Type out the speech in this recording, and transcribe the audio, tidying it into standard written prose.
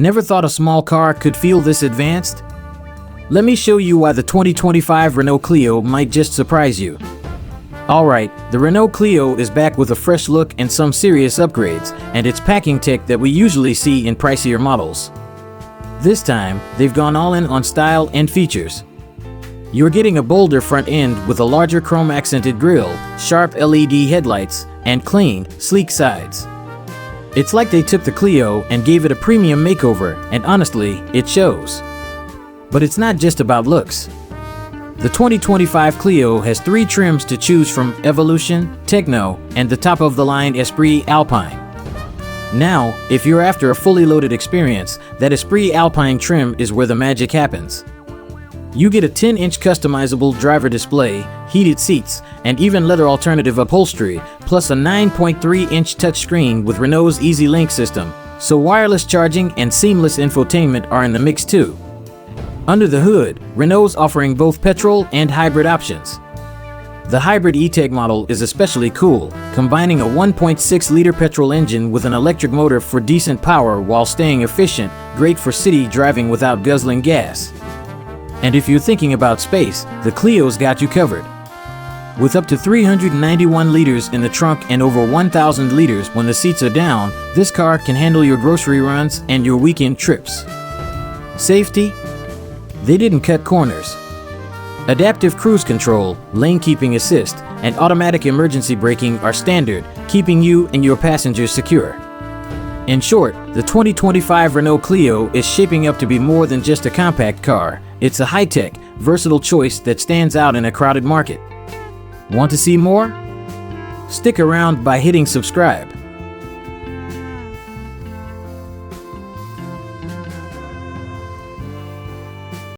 Never thought a small car could feel this advanced? Let me show you why the 2025 Renault Clio might just surprise you. Alright, the Renault Clio is back with a fresh look and some serious upgrades, and it's packing tech that we usually see in pricier models. This time, they've gone all in on style and features. You're getting a bolder front end with a larger chrome-accented grille, sharp LED headlights, and clean, sleek sides. It's like they took the Clio and gave it a premium makeover, and honestly, it shows. But it's not just about looks. The 2025 Clio has 3 trims to choose from: Evolution, Techno, and the top-of-the-line Esprit Alpine. Now, if you're after a fully loaded experience, that Esprit Alpine trim is where the magic happens. You get a 10-inch customizable driver display, heated seats, and even leather alternative upholstery, plus a 9.3-inch touchscreen with Renault's Easy Link system, so wireless charging and seamless infotainment are in the mix too. Under the hood, Renault's offering both petrol and hybrid options. The hybrid E-Tech model is especially cool, combining a 1.6-liter petrol engine with an electric motor for decent power while staying efficient, great for city driving without guzzling gas. And if you're thinking about space, the Clio's got you covered. With up to 391 liters in the trunk and over 1,000 liters when the seats are down, this car can handle your grocery runs and your weekend trips. Safety? They didn't cut corners. Adaptive cruise control, lane keeping assist, and automatic emergency braking are standard, keeping you and your passengers secure. In short, the 2025 Renault Clio is shaping up to be more than just a compact car. It's a high-tech, versatile choice that stands out in a crowded market. Want to see more? Stick around by hitting subscribe.